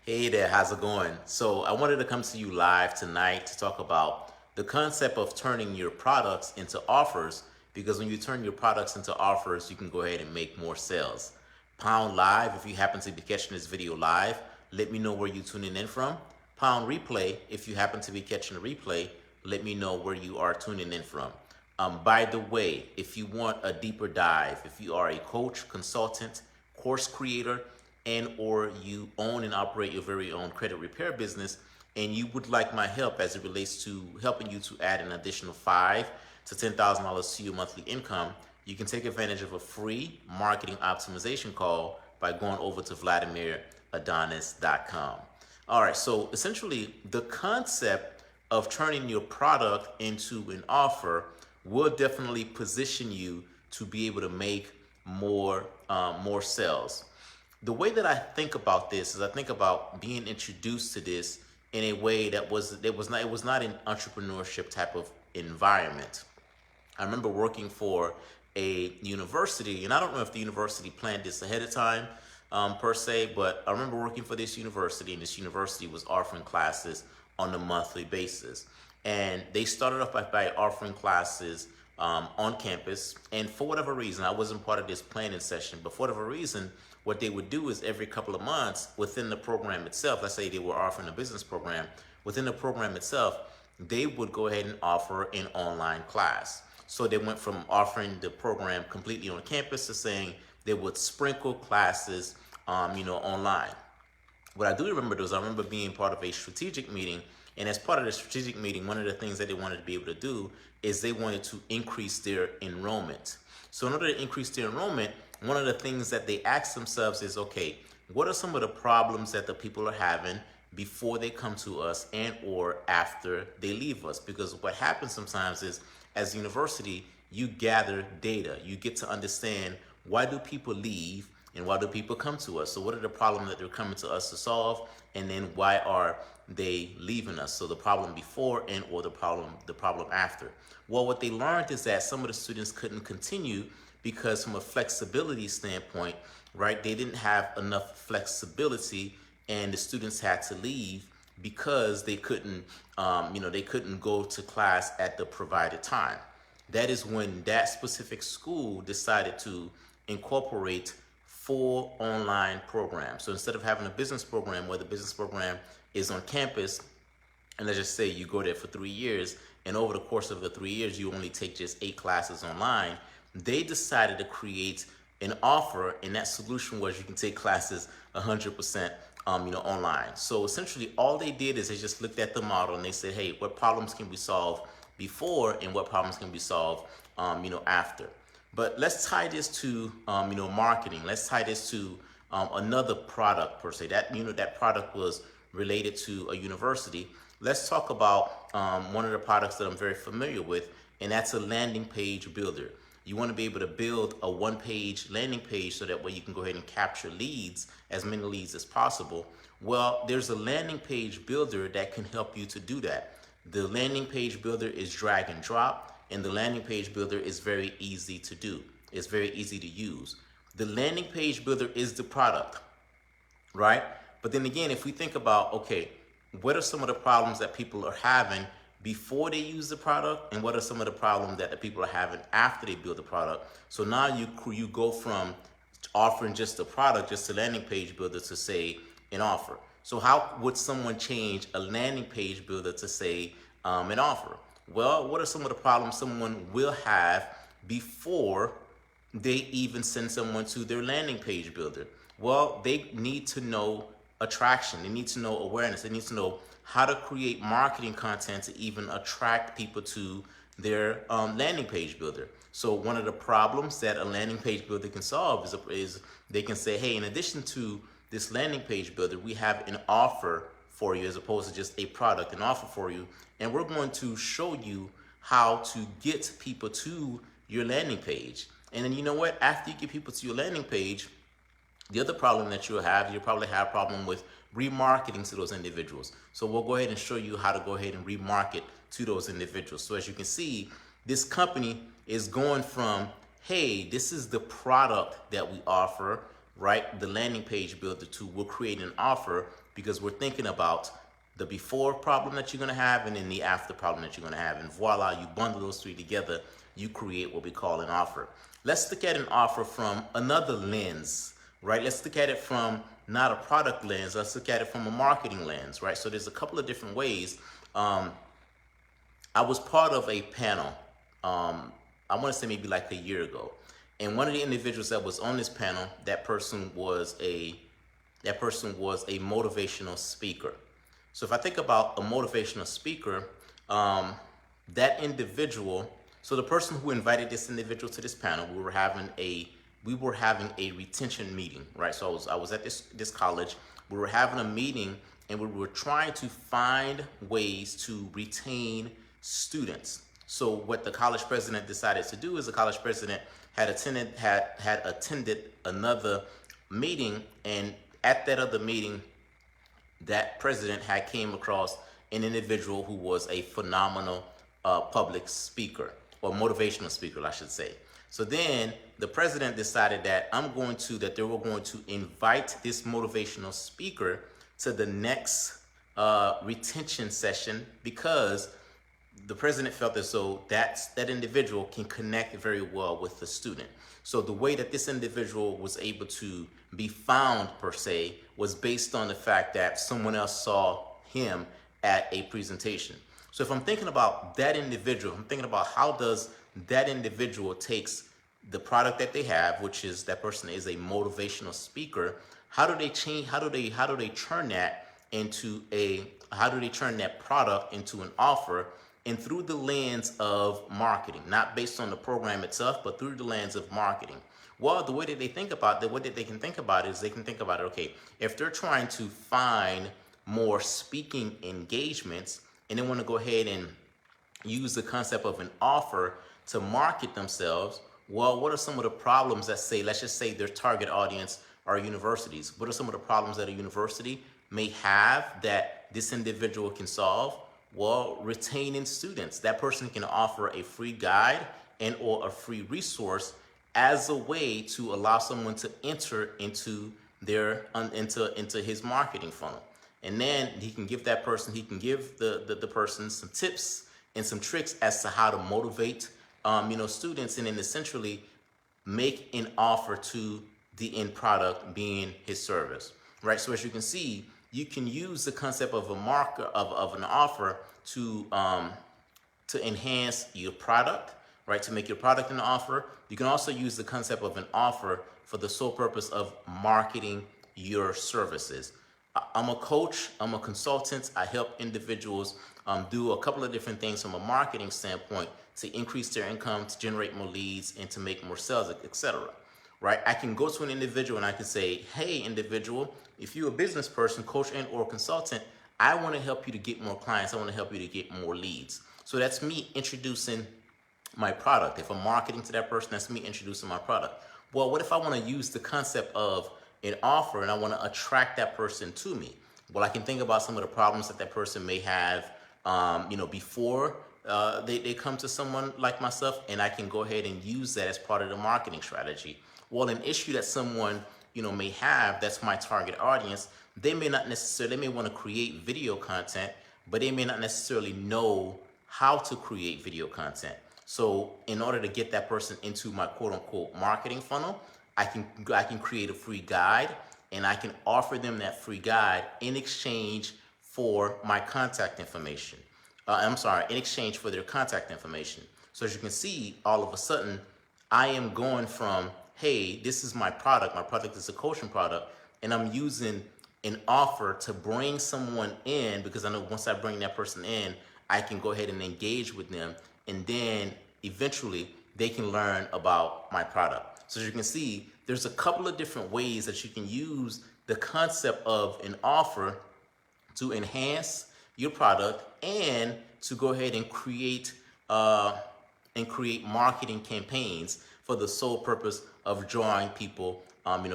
Hey there, how's it going? So I wanted to come to you live tonight to talk about the concept of turning your products into offers, because when you turn your products into offers, you can go ahead and make more sales. Pound live if you happen to be catching this video live. Let me know where you're tuning in from. Pound replay if you happen to be catching the replay. Let me know where you are tuning in from. By the way, if you want a deeper dive, if you are a coach, consultant, course creator, and or you own and operate your very own credit repair business, and you would like my help as it relates to helping you to add an additional $5,000 to $10,000 to your monthly income, you can take advantage of a free marketing optimization call by going over to VladimirAdonis.com. All right, so essentially the concept of turning your product into an offer will definitely position you to be able to make more sales. The way that I think about this is I think about being introduced to this in a way that was not an entrepreneurship type of environment. I remember working for a university, and I don't know if the university planned this ahead of time per se, but I remember working for this university, and this university was offering classes on a monthly basis. And they started off by offering classes on campus. And for whatever reason, I wasn't part of this planning session, but for whatever reason, what they would do is every couple of months within the program itself, let's say they were offering a business program, within the program itself, they would go ahead and offer an online class. So they went from offering the program completely on campus to saying they would sprinkle classes, online. What I do remember was I remember being part of a strategic meeting, and as part of the strategic meeting, one of the things that they wanted to be able to do is they wanted to increase their enrollment. So in order to increase their enrollment, one of the things that they ask themselves is, okay, what are some of the problems that the people are having before they come to us and or after they leave us? Because what happens sometimes is, as a university, you gather data. You get to understand, why do people leave and why do people come to us? So what are the problems that they're coming to us to solve, and then why are they leaving us? So the problem before and or the problem after. Well, what they learned is that some of the students couldn't continue because from a flexibility standpoint, right, they didn't have enough flexibility, and the students had to leave because they couldn't, they couldn't go to class at the provided time. That is when that specific school decided to incorporate full online programs. So instead of having a business program where the business program is on campus, and let's just say you go there for 3 years, and over the course of the 3 years, you only take just 8 classes online, they decided to create an offer, and that solution was you can take classes 100% online. So essentially all they did is they just looked at the model and they said, hey, what problems can we solve before and what problems can we solve after? But let's tie this to marketing. Let's tie this to another product per se. That product was related to a university. Let's talk about one of the products that I'm very familiar with, and that's a landing page builder. You want to be able to build a one-page landing page so that way you can go ahead and capture leads, as many leads as possible. Well, there's a landing page builder that can help you to do that. The landing page builder is drag and drop, and the landing page builder is very easy to do. It's very easy to use. The landing page builder is the product, right? But then again, if we think about, okay, what are some of the problems that people are having before they use the product, and what are some of the problems that the people are having after they build the product? So now you go from offering just the product, just a landing page builder, to say an offer. So how would someone change a landing page builder to say an offer? Well, what are some of the problems someone will have before they even send someone to their landing page builder? Well, they need to know attraction. They need to know awareness. They need to know how to create marketing content to even attract people to their landing page builder. So one of the problems that a landing page builder can solve is they can say, hey, in addition to this landing page builder, we have an offer for you, as opposed to just a product, an offer for you. And we're going to show you how to get people to your landing page. And then you know what? After you get people to your landing page, the other problem that you'll probably have a problem with remarketing to those individuals. So we'll go ahead and show you how to go ahead and remarket to those individuals. So as you can see, this company is going from, hey, this is the product that we offer. right? The landing page builder tool will create an offer because we're thinking about the before problem that you're going to have and then the after problem that you're going to have. And voila, you bundle those three together, you create what we call an offer. Let's look at an offer from another lens, right? Let's look at it from not a product lens. Let's look at it from a marketing lens, right? So there's a couple of different ways. I was part of a panel, I want to say maybe like a year ago. And one of the individuals that was on this panel, that person was a motivational speaker. So if I think about a motivational speaker, that individual, so the person who invited this individual to this panel, we were having a retention meeting, right? So I was at this college. We were having a meeting and we were trying to find ways to retain students. So what the college president decided to do is the college president had attended another meeting, and at that other meeting, that president had came across an individual who was a phenomenal public speaker, or motivational speaker, I should say. So then the president decided that they were going to invite this motivational speaker to the next retention session, because the president felt as though that individual can connect very well with the student. So the way that this individual was able to be found, per se, was based on the fact that someone else saw him at a presentation. So if I'm thinking about that individual, I'm thinking about how does that individual takes the product that they have, which is that person is a motivational speaker. How do they turn that product into an offer, and through the lens of marketing, not based on the program itself, but through the lens of marketing? Well, the way that they think about it, they can think about it is they can think about it, okay, if they're trying to find more speaking engagements and they want to go ahead and use the concept of an offer to market themselves, well, what are some of the problems let's just say their target audience are universities. What are some of the problems that a university may have that this individual can solve? Well, retaining students. That person can offer a free guide and or a free resource as a way to allow someone to enter into into his marketing funnel. And then he can give the person some tips and some tricks as to how to motivate students, and then essentially make an offer to the end product being his service, right? So as you can see, you can use the concept of an offer to enhance your product, right? To make your product an offer. You can also use the concept of an offer for the sole purpose of marketing your services. I'm a coach, I'm a consultant. I help individuals do a couple of different things from a marketing standpoint to increase their income, to generate more leads, and to make more sales, etc. Right? I can go to an individual and I can say, hey, individual, if you're a business person, coach, and or consultant, I want to help you to get more clients. I want to help you to get more leads. So that's me introducing my product. If I'm marketing to that person, that's me introducing my product. Well, what if I want to use the concept of an offer and I want to attract that person to me? Well, I can think about some of the problems that person may have, before they come to someone like myself, and I can go ahead and use that as part of the marketing strategy. Well, an issue that someone may have, that's my target audience, they may want to create video content, but they may not necessarily know how to create video content. So in order to get that person into my quote unquote marketing funnel, I can create a free guide, and I can offer them that free guide in exchange for my contact information. In exchange for their contact information. So as you can see, all of a sudden, I am going from, hey, this is my product. My product is a coaching product, and I'm using an offer to bring someone in, because I know once I bring that person in, I can go ahead and engage with them, and then eventually they can learn about my product. So as you can see, there's a couple of different ways that you can use the concept of an offer to enhance your product and to go ahead and create marketing campaigns for the sole purpose of drawing people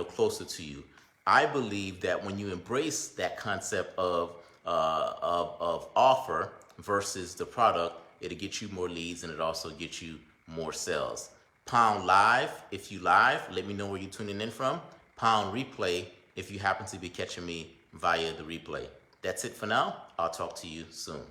closer to you. I believe that when you embrace that concept of offer versus the product, it'll get you more leads, and it also gets you more sales. Pound live. If you live, let me know where you're tuning in from. pound replay if you happen to be catching me via the replay. That's it for now. I'll talk to you soon.